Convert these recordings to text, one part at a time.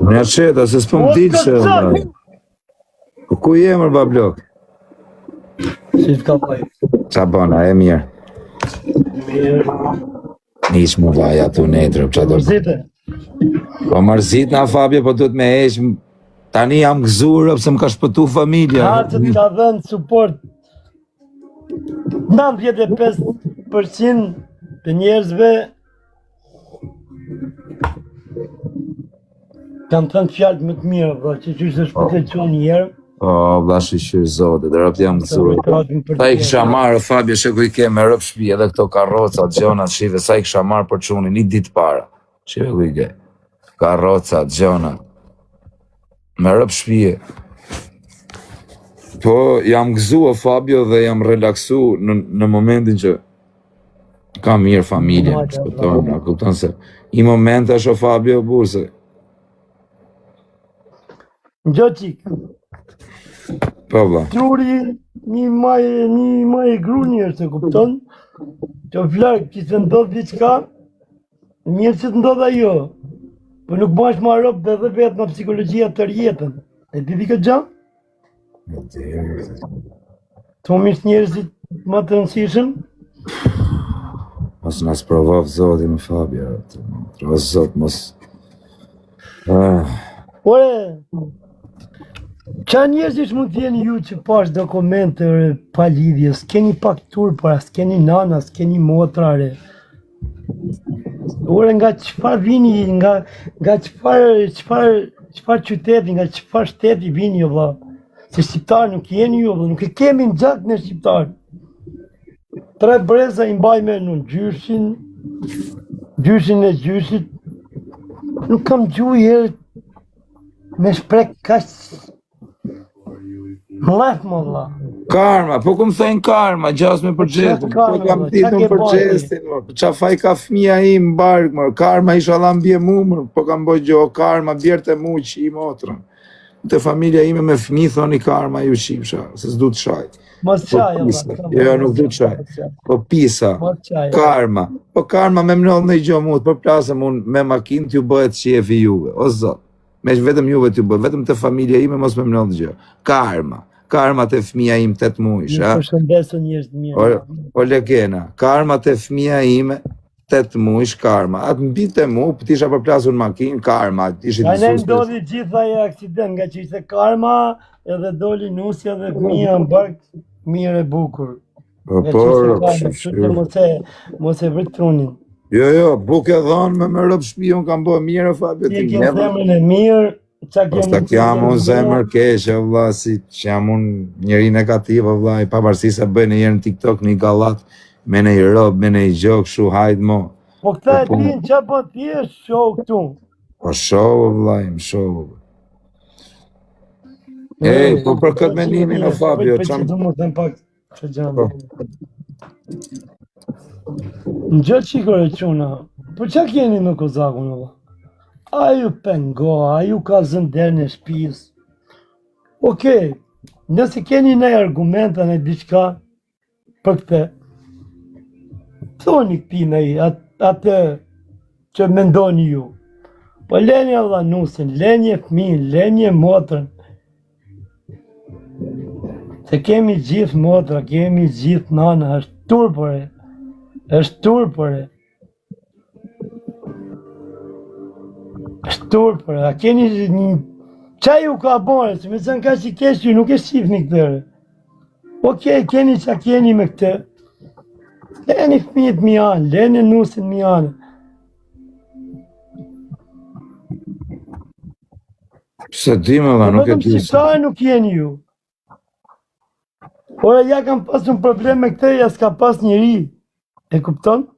Mja qeta, se s'po m'dilë që... Po ku jemër, bablok? Si t'ka vaj? Qa bona, e mirë. Nish mu vaj atu netër, qa do... Mërzite? Po mërzit nga Fabio, po du t'me eq... Tani jam gëzurë, pëse m'ka shpëtu familja. Hatët ka dhenë support 95% të njerëzve kanë thënë fjallë më të mirë, bro, që është shpëtet që njerë. O, vla shqyqyrë zote, dhe rëpë jam gëzurë. Ta i kësha marë, Fabio, që ku i ke me rëpë shpi, edhe këto karroca, gjonat, shive, sa i kësha marë për quni, një ditë para. Shive ku i ke. Karroca, gjonat. Me rëpë shpije. Po, jam gëzua, Fabio, dhe jam relaksu në momentin që kam mirë familje, kupton se i moment është o Fabio, burse. Në gjo qikë. Po, vla. Truri një maj e gruni është, kupton? Që flarë, që se ndodhë diqka, njërë që të ndodhë ajo. Po nuk bash ma ropë dhe dhe vetë në psikologjia të rjetën. E ti di këtë gjamë? Të më ishtë njerëzit më të rëndësishëm? Mos nësë provov zoti më Fabio. Trovos zot, mos... Ore, qa njerëzit mund t'jeni ju që pash dokumente pa lidhje? S'keni pak turpa, s'keni nana, s'keni motrare. Ore, nga qëfar vini, nga qëfar qyteti, nga qëfar shteti vini jo vla. Se shqiptarë nuk jeni jo vla, nuk e kemi në gjak në shqiptarë. 3 breza i mbaj me në gjyshin e gjyshit. Nuk kam gjuj herë me shprek kaq mlef më vla. Karma, po ku më thejnë karma, gjasme për gjestin, po kam ditën për gjestin, qa faj ka fmija im bark, karma isha dha mbje mu, po kam boj gjo, karma bjerte mu që i motrën. Të familja ime me fmi thoni karma ju qipsha, se s'du të shaj. Mos qaj, jo, nuk du të shaj. Po pisa, karma, po karma me mnoll në i gjo mut, po plasëm unë me makin t'ju bëhet qefi juve, o zot, me vetëm juve t'ju bëhet, vetëm të familja ime mos me mnoll në gjo. Karma. Karma të fëmija im 8 mujsh, a? Nuk përshëndesën njështë mirë. O legena, karma të fëmija im 8 mujsh, karma. Atë mbi të mu, për t'isha përplasur në makinë, karma. A ne ndodhi gjitha e aksident, nga që ishte karma, edhe doli nusja dhe fëmija në barkë, mirë e bukur. Mos e vërë trunin. Jo, buk e dhonë me rëpë shpi, unë kam bëhe mirë, Fabio, t'i kemë zemrën e mirë, Posta jam unë zemër keqe, vla, si që jam unë njëri negativ, vla, i pavarësi se bëjë në jërë në TikTok një galat, me në i robë, me në i gjokë, shu hajtë mo. Po këta e tinë që po t'jesh show këtu? Po show, vla, im show. Ej, po për këtë menimin o Fabio, qëmë... Për që du më të në pak që gjanë. Në gjëtë qikore quna, po që keni në Kozakun, vla? A ju pengo, a ju ka zënder në shpis. Okej, nëse keni në argumenta në diçka për këte, thoni këti në i, atë që mendoni ju. Po lenje Allah nusin, lenje fmin, lenje motrën. Se kemi gjithë motra, kemi gjithë nana, është turpëre. është turpëre. Turpër, a keni një... Qa ju ka bërë, se me zënë ka që kesh ju nuk e shqipni këtëre. Okej, keni që keni me këtë. Leni fëmijët mi anë, leni nusin mi anë. Se di me dha, nuk e di. Vetëm shqiptarë nuk jeni ju. Ora, ja kam pas një problem me këtë, ja s'ka pas njëri. E kupton?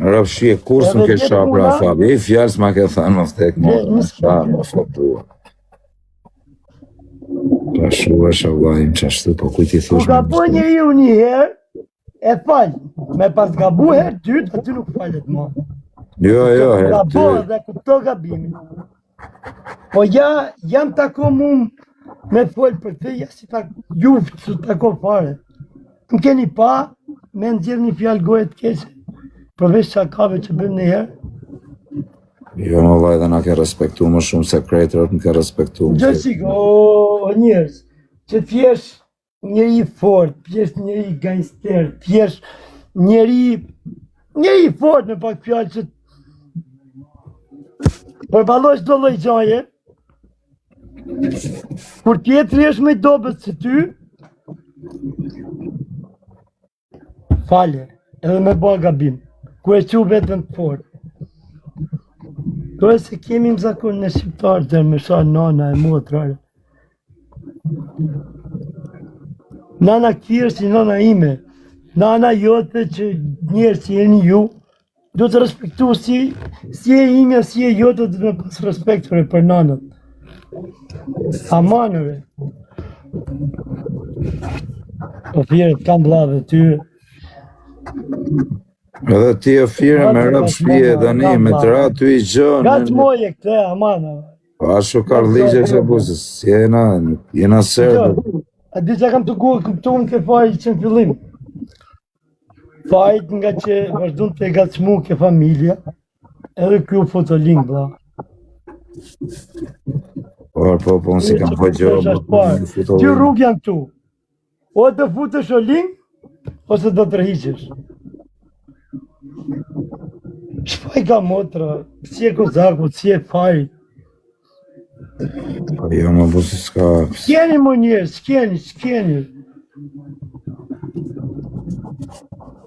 Rëpë shie, kur s'm ke pra Fabi, i fjallës ma ke thënë më vtek më fotua. Pa shua shavlajim që ashtu, po kujti thush me ka po njëri u një herë, e falj, me pas gabu herë dytë, aty nuk falet ma. Jo, herë dytë. Gabo dhe kupto gabimin. Po jam tako mu me folj për të, ja si juftë su tako fare. Më keni pa, me nëzirë një fjallë gojët keqe. Përveç që akave që bëm një herë. Jo, më vllai, dhe na ke respektu më shumë se krejtërët më ke respektu. Gjë shiko, o njerëz, që t'jesh njeri fort, t'jesh njeri gangster, t'jesh njeri fort me pak fjalë që përballosh çdo lloj gjaje, kur tjetri është më i dobët se ty, fale, edhe me bë gabim, ku e qu vetën fort. Kërë se kemi më zakon në shqiptarë dhe me sha nana e motrare. Nana këti është si nana ime. Nana jote që njerë si jeni ju, do të respektu si e ime, si e jote dhe me pas respektore për nanët. Amanëve. Po fjerë, kam blave tyre. Edhe ti e fire me rap shpije dani, me të ra ty i gjën. Gatë moje këte, amana. Ashtu ka ligje që buzës, jena serdë. A di që kam të kuptuar ke fajt që në fillim. Fajt nga që vazhdun të e gacmu ke familja, edhe kjo fotolin, bla. Po, unë si kam pëgjërë. Ty rrug janë tu. O të futësh o link, ose do të rëhiqesh. Shpaj ka motra, si e kozaku, si e fajt. Jo, më busi s'ka. S'keni më njerë, s'keni.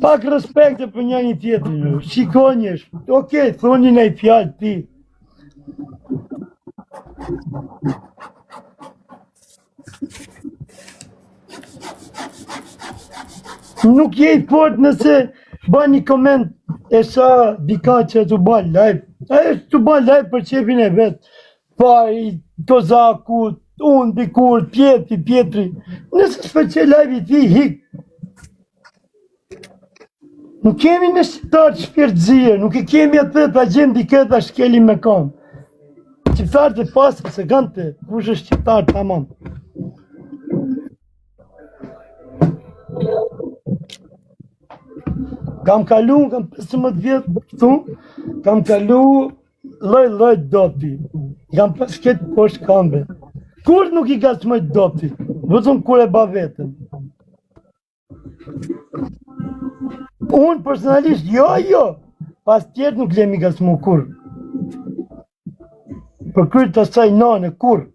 Pak respekte për një tjetër, shikonjesh. Okej, thoni në i fjallë ti. Nuk je i fort nëse ba një koment e sa dika që të ba live. Ajo të ba live për qepin e vetë. Fari, kozaku, unë, dikur, pjetri. Nëse s'fë që live i ti, hik. Nuk kemi në shqiptarë shpirtëzije, nuk e kemi atë të agjem dikët a shkeli me kam. Shqiptarë të pasër se kanë të, kush është shqiptarë të amam. Kam kalu, kam 15 vjetë këtu, kam kalu loj dopti. Kam pas këtë poshtë kambe. Kur nuk i gacmoj dopti, vëzëm kur e ba vetën. Unë personalisht, jo, pas tjetë nuk lemi gacmu kur. Për kërë të saj nane, kur.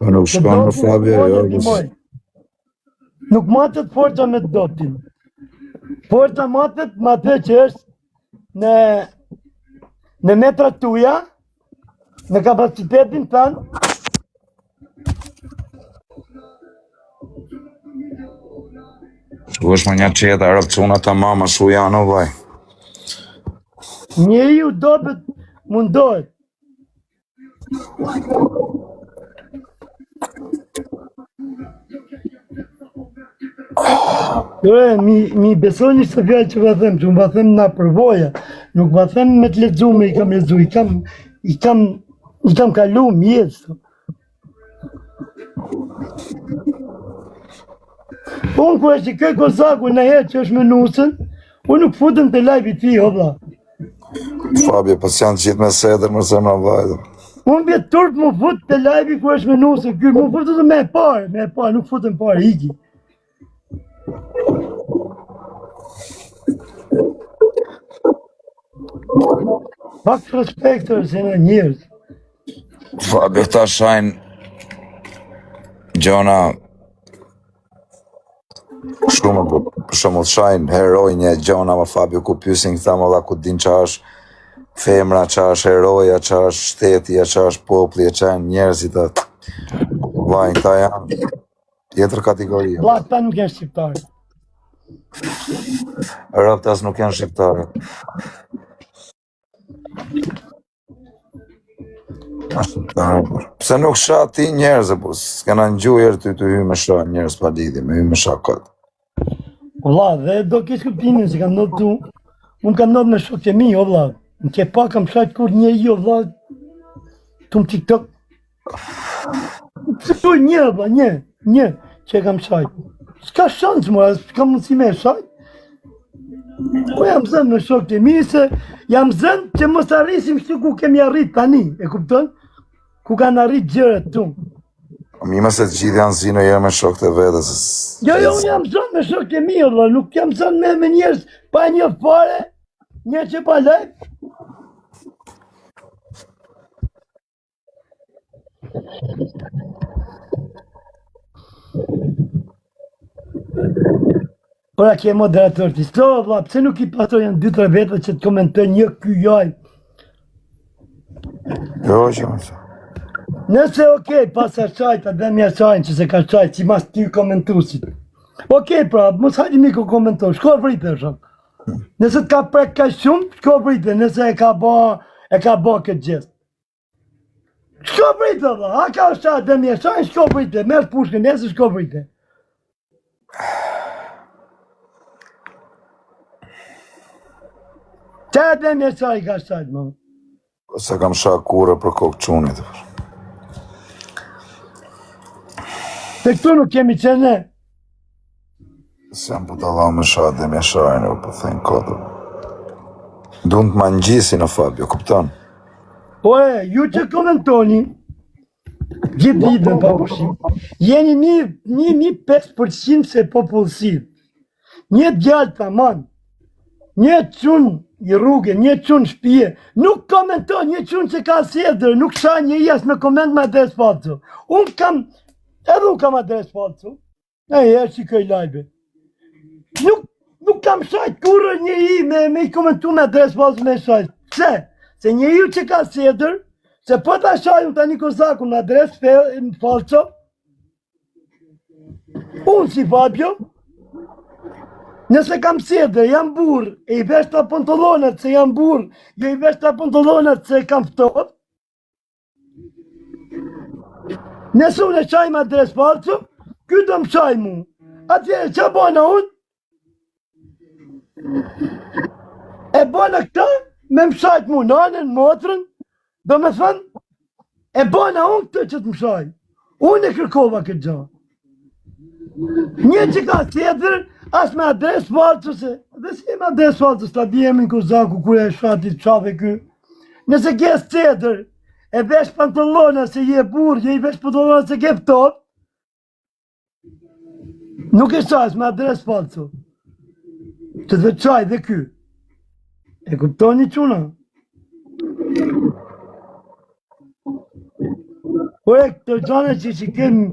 Nuk shkon në Fabio, jo. Nuk matët forca me doptin. Forca matët ma të që është në metrat tuja, në kapacitetin tanë. Shu është më një qeta, rëpcuna të mama, shu janë o vaj. Njeri ju dobet mundohet. Mi besoni së fjallë që va them, që unë va them na përvoja, nuk va them me të ledzume, i kam kalu mjetës. Unë ku është i këj kozaku në herë që është me nusën, unë nuk futën të live i ti, o vla. Fabio, pas janë qitë me sedër, më se më vajdo. Unë bjetë turp më futë të live i ku është me nusën, kërë më futë të me parë, nuk futën parë, hiki. Pak respektër se në njërës. Fabio, ta shajnë gjona shumë, për shumë të shajnë herojnje gjona më Fabio, ku pysin këta më dha ku din që është femra, që është heroja, që është shtetja, që është popli, që janë njerëzit atë. Vajnë, këta janë tjetër kategoria. Vla, këta nuk janë shqiptarë. Rëptas nuk janë shqiptarë. Pse nuk sha ti njerëzë, po s'kena në gjujer të hy me sha njerëz pa lidhje, me hy me sha këtë. Vla, dhe do kishë këptimin që kam ndotë tu, unë kam ndotë me shokë që mi, o vla, në ke pa kam shajtë kur njeri, o vla, tu më TikTok. Se tu një, vla, një, që kam shajtë. S'ka shansë, mora, s'ka mundësi me shajtë. Po jam zënë me shokët e mi se jam zënë që mos arrisim shtu ku kemi arrit tani, e kupton? Ku kanë arrit gjërat tu. Mi më se të gjithë janë zinë jere me shokët e vetës. Jo, unë jam zënë me shokët e mi, Allah, nuk jam zënë me njerëz pa një fare, njerëz që pa lejt. Ora ke moderator ti sto, vlla, pse nuk i pasoj janë 2-3 veta që të komentojnë një ky jaj. Jo, që më të. Nëse okej, pas asaj ta dëm asaj që se ka çaj, si mas ty komentuesit. Okej, pra, mos hajde mi ku komentoj, shko vritë shok. Nëse të ka prek ka shumë, shko vritë, nëse e ka bë këtë gjest. Shko vritë, vlla, a ka asaj dëm asaj, shko vritë, merr pushkën, nëse shko vritë. Qa dhe me qaj ka shajt, më? Se kam shak kure për kokë qunit. Të këtu nuk kemi qene. Se jam puta la me shak dhe me shajnë, për thejnë kodë. Dun të ma njësi në Fabio, kupton? Po e, ju që komentoni, gjithë ditën pa pushim, jeni një 5% se popullësit. Një djallë të aman, një qunë i rrugë, një qunë shpije, nuk komenton, një qunë që ka sjedër, nuk shaj një jes me koment me adres falcu. Unë kam, edhe unë kam adres falcu, e që këj lajbe. Nuk kam shajt kurrë një i me i komentu me adres falcu me shajt. Pse? Se një ju që ka sjedër, se po ta shaj unë tani Kozaku në adres falco, unë si Fabio, nëse kam sjedër, jam burë, e i vesh të pantolonat se jam burë, jo i vesh të pantolonat se kam ftohet. Nëse unë e qaj me adres falcu, kjo do më qaj mu. Atjere, që bëna unë? E bëna këta, me më shajt mu nanën, motrën, do me thënë, e bëna unë këtë që të më shaj. Unë e kërkova këtë gjë. Një që ka sjedër, as me adres falcu se, dhe si me adres falcu, s'la djemi në Kozaku, kure e shatit qave kë. Nëse ke sjedër, e vesh pantolona se je burë, je i vesh pantolona se ke ftot, nuk e shajs me adres falcu. Që dhe qaj dhe ky. E kuptoni quna? Ore, këto gjane që kemë,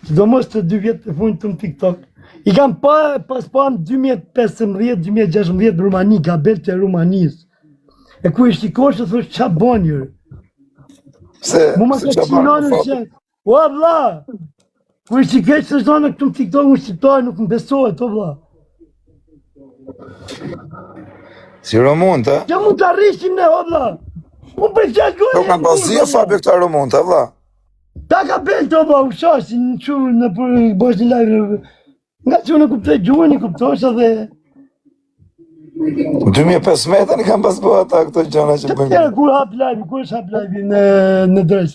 që do mos të 2 vjetë të fundit të në TikTok, i kam pas pam 2015-2016 Rumani, ka belë të Rumanis. E ku i shikosh të thosh qa bon jërë? Mu ma ka qinonën që, o vla, ku i shikesh të zonë këtu në TikTok, më shqiptarë nuk më besohet, o vla. Si Romont, a? Që mund të arrishim ne, o vla. Unë për qatë gojë. Nuk kanë bazia Fabio këta Romont, a vla? Ta ka belë të vla, u shashin, në qurë, në për bësh një live, nga që unë kuptoj gjuhën, i kuptosha dhe... 2015 i kam pas bëha ta këto gjana që bëjmë. Të tjera kur hap live, kur është hap live në dresh,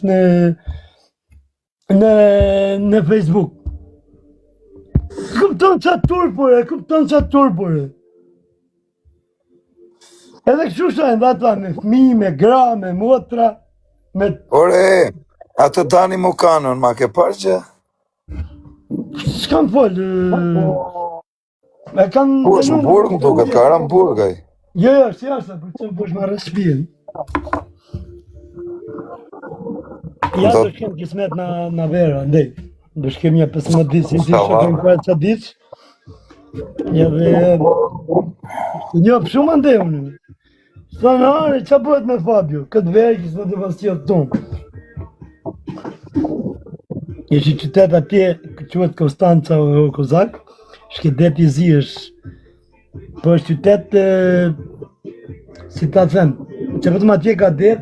në Facebook. Kupton qatë turpore, Edhe kështu shajnë dhe ata me fmi, me gra, me motra, me... Ore, atë Dani Mukanon, ma ke parë që? S'kam folë... Po është në burg, më duket, ka ara në burg, aj. Jo, si ashtë, për që më bësh ma rëspien. Ja do shkem kismet na vera, ndej. Do shkem një 15 ditë, si shkem kërë që ditë. Ja dhe... Një përshumë ndej unë. Së në are, që bëhet me Fabio? Këtë verë kisë në devastion tonë. Ishi qytet atje, quhet Konstanca o Kozak, shkedet i zi është, po është qytet, si ta them, që vetëm atje ka det,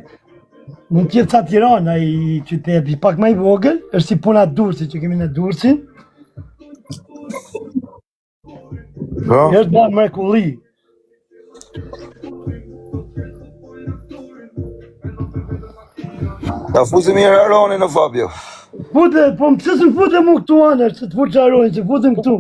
mund tjetë sa Tirana i qyteti, pak ma i vogël, është si puna Durësi, që kemi në Durësin. Është da mrekulli. Ta fuzim i Aroni në Fabio. Fute, po më pëse së më fute mu këtu anë, që të fut që Aroni, që futem këtu.